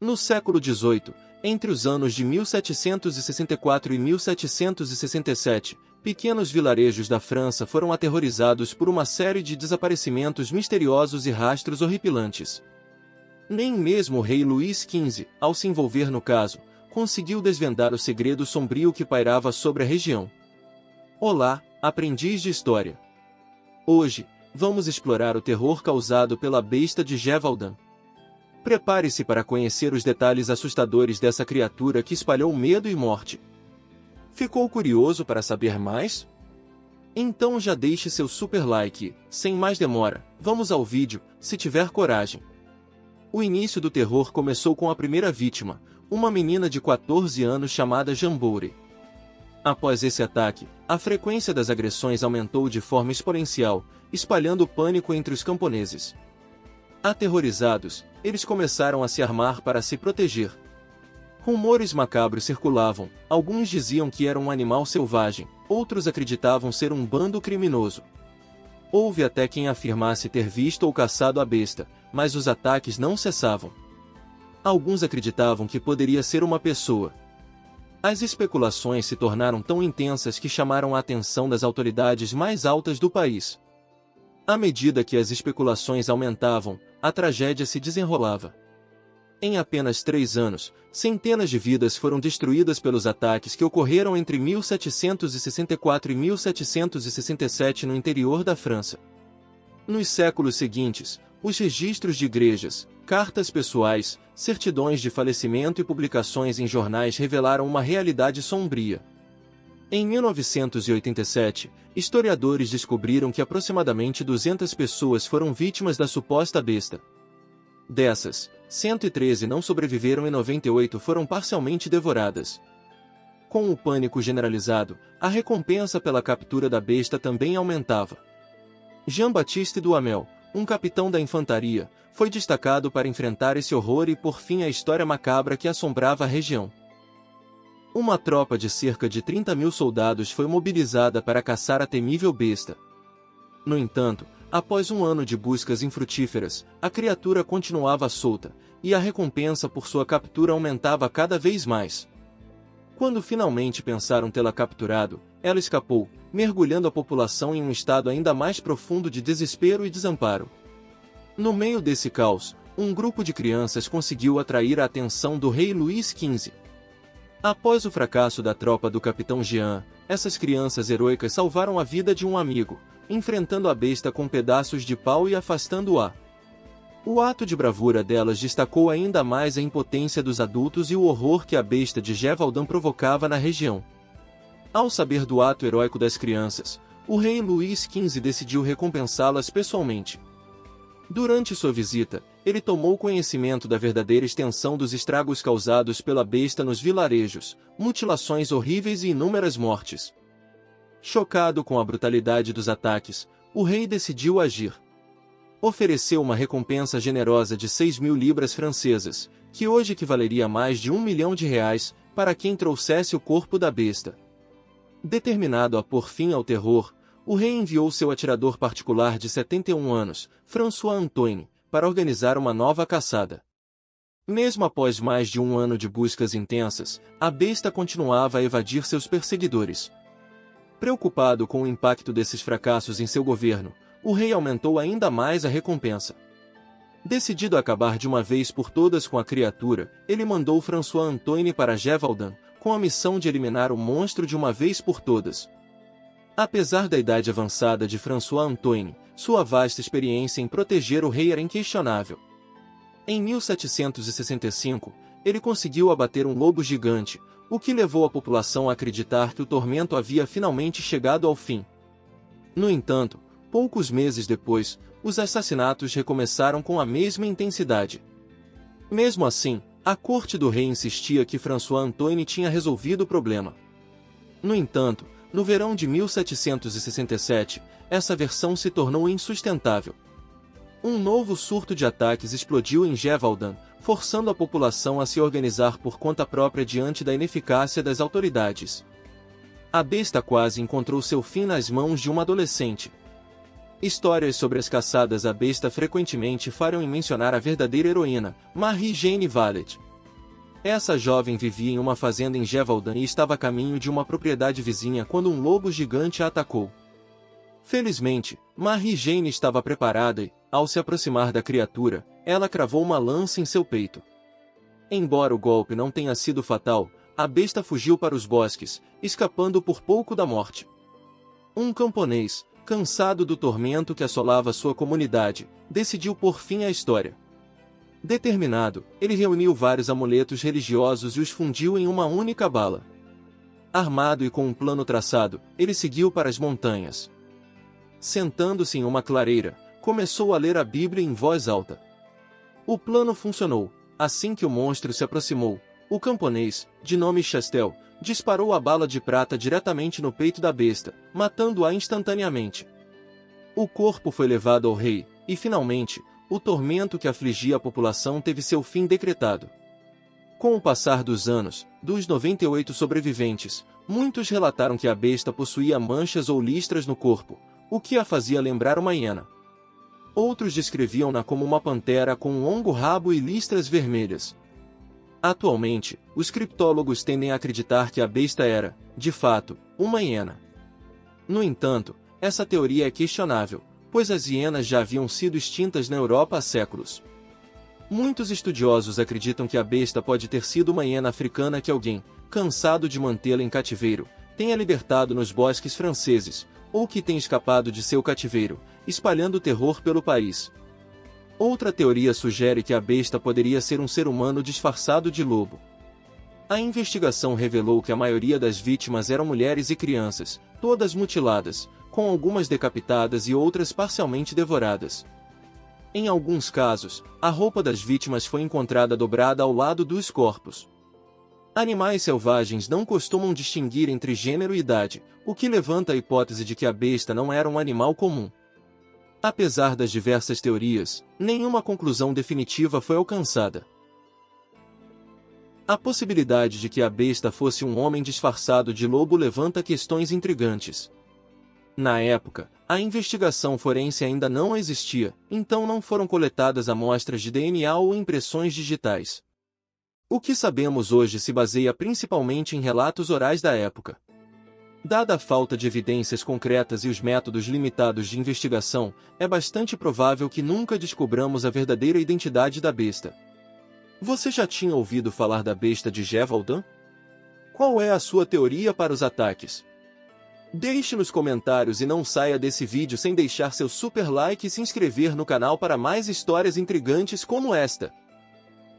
No século XVIII, entre os anos de 1764 e 1767, pequenos vilarejos da França foram aterrorizados por uma série de desaparecimentos misteriosos e rastros horripilantes. Nem mesmo o rei Luís XV, ao se envolver no caso, conseguiu desvendar o segredo sombrio que pairava sobre a região. Olá, aprendiz de história! Hoje, vamos explorar o terror causado pela besta de Gévaudan. Prepare-se para conhecer os detalhes assustadores dessa criatura que espalhou medo e morte. Ficou curioso para saber mais? Então já deixe seu super like, sem mais demora, vamos ao vídeo, se tiver coragem. O início do terror começou com a primeira vítima, uma menina de 14 anos chamada Jamboure. Após esse ataque, a frequência das agressões aumentou de forma exponencial, espalhando pânico entre os camponeses. Aterrorizados, eles começaram a se armar para se proteger. Rumores macabros circulavam, alguns diziam que era um animal selvagem, outros acreditavam ser um bando criminoso. Houve até quem afirmasse ter visto ou caçado a besta, mas os ataques não cessavam. Alguns acreditavam que poderia ser uma pessoa. As especulações se tornaram tão intensas que chamaram a atenção das autoridades mais altas do país. À medida que as especulações aumentavam, a tragédia se desenrolava. Em apenas 3 anos, centenas de vidas foram destruídas pelos ataques que ocorreram entre 1764 e 1767 no interior da França. Nos séculos seguintes, os registros de igrejas, cartas pessoais, certidões de falecimento e publicações em jornais revelaram uma realidade sombria. Em 1987, historiadores descobriram que aproximadamente 200 pessoas foram vítimas da suposta besta. Dessas, 113 não sobreviveram e 98 foram parcialmente devoradas. Com o pânico generalizado, a recompensa pela captura da besta também aumentava. Jean-Baptiste Duhamel, um capitão da infantaria, foi destacado para enfrentar esse horror e pôr fim à história macabra que assombrava a região. Uma tropa de cerca de 30.000 soldados foi mobilizada para caçar a temível besta. No entanto, após um ano de buscas infrutíferas, a criatura continuava solta, e a recompensa por sua captura aumentava cada vez mais. Quando finalmente pensaram tê-la capturado, ela escapou, mergulhando a população em um estado ainda mais profundo de desespero e desamparo. No meio desse caos, um grupo de crianças conseguiu atrair a atenção do rei Luís XV. Após o fracasso da tropa do capitão Jean, essas crianças heroicas salvaram a vida de um amigo, enfrentando a besta com pedaços de pau e afastando-a. O ato de bravura delas destacou ainda mais a impotência dos adultos e o horror que a besta de Gévaudan provocava na região. Ao saber do ato heróico das crianças, o rei Luís XV decidiu recompensá-las pessoalmente. Durante sua visita, ele tomou conhecimento da verdadeira extensão dos estragos causados pela besta nos vilarejos, mutilações horríveis e inúmeras mortes. Chocado com a brutalidade dos ataques, o rei decidiu agir. Ofereceu uma recompensa generosa de 6.000 libras francesas, que hoje equivaleria a mais de R$1 milhão, para quem trouxesse o corpo da besta. Determinado a pôr fim ao terror, o rei enviou seu atirador particular de 71 anos, François Antoine, para organizar uma nova caçada. Mesmo após mais de um ano de buscas intensas, a besta continuava a evadir seus perseguidores. Preocupado com o impacto desses fracassos em seu governo, o rei aumentou ainda mais a recompensa. Decidido a acabar de uma vez por todas com a criatura, ele mandou François Antoine para Gévaudan, com a missão de eliminar o monstro de uma vez por todas. Apesar da idade avançada de François Antoine, sua vasta experiência em proteger o rei era inquestionável. Em 1765, ele conseguiu abater um lobo gigante, o que levou a população a acreditar que o tormento havia finalmente chegado ao fim. No entanto, poucos meses depois, os assassinatos recomeçaram com a mesma intensidade. Mesmo assim, a corte do rei insistia que François Antoine tinha resolvido o problema. No entanto, no verão de 1767, essa versão se tornou insustentável. Um novo surto de ataques explodiu em Gévaudan, forçando a população a se organizar por conta própria diante da ineficácia das autoridades. A besta quase encontrou seu fim nas mãos de uma adolescente. Histórias sobre as caçadas à besta frequentemente falham em mencionar a verdadeira heroína, Marie-Jeanne Vallet. Essa jovem vivia em uma fazenda em Gévaudan e estava a caminho de uma propriedade vizinha quando um lobo gigante a atacou. Felizmente, Marie-Jane estava preparada e, ao se aproximar da criatura, ela cravou uma lança em seu peito. Embora o golpe não tenha sido fatal, a besta fugiu para os bosques, escapando por pouco da morte. Um camponês, cansado do tormento que assolava sua comunidade, decidiu pôr fim à história. Determinado, ele reuniu vários amuletos religiosos e os fundiu em uma única bala. Armado e com um plano traçado, ele seguiu para as montanhas. Sentando-se em uma clareira, começou a ler a Bíblia em voz alta. O plano funcionou. Assim que o monstro se aproximou, o camponês, de nome Chastel, disparou a bala de prata diretamente no peito da besta, matando-a instantaneamente. O corpo foi levado ao rei, e finalmente, o tormento que afligia a população teve seu fim decretado. Com o passar dos anos, dos 98 sobreviventes, muitos relataram que a besta possuía manchas ou listras no corpo, o que a fazia lembrar uma hiena. Outros descreviam-na como uma pantera com um longo rabo e listras vermelhas. Atualmente, os criptólogos tendem a acreditar que a besta era, de fato, uma hiena. No entanto, essa teoria é questionável, pois as hienas já haviam sido extintas na Europa há séculos. Muitos estudiosos acreditam que a besta pode ter sido uma hiena africana que alguém, cansado de mantê-la em cativeiro, tenha libertado nos bosques franceses, ou que tenha escapado de seu cativeiro, espalhando terror pelo país. Outra teoria sugere que a besta poderia ser um ser humano disfarçado de lobo. A investigação revelou que a maioria das vítimas eram mulheres e crianças, todas mutiladas, com algumas decapitadas e outras parcialmente devoradas. Em alguns casos, a roupa das vítimas foi encontrada dobrada ao lado dos corpos. Animais selvagens não costumam distinguir entre gênero e idade, o que levanta a hipótese de que a besta não era um animal comum. Apesar das diversas teorias, nenhuma conclusão definitiva foi alcançada. A possibilidade de que a besta fosse um homem disfarçado de lobo levanta questões intrigantes. Na época, a investigação forense ainda não existia, então não foram coletadas amostras de DNA ou impressões digitais. O que sabemos hoje se baseia principalmente em relatos orais da época. Dada a falta de evidências concretas e os métodos limitados de investigação, é bastante provável que nunca descobramos a verdadeira identidade da besta. Você já tinha ouvido falar da besta de Gévaudan? Qual é a sua teoria para os ataques? Deixe nos comentários e não saia desse vídeo sem deixar seu super like e se inscrever no canal para mais histórias intrigantes como esta.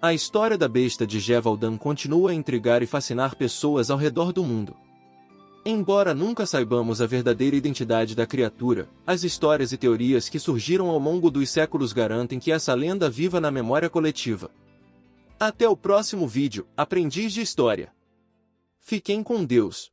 A história da besta de Gévaudan continua a intrigar e fascinar pessoas ao redor do mundo. Embora nunca saibamos a verdadeira identidade da criatura, as histórias e teorias que surgiram ao longo dos séculos garantem que essa lenda viva na memória coletiva. Até o próximo vídeo, Aprendiz de História. Fiquem com Deus.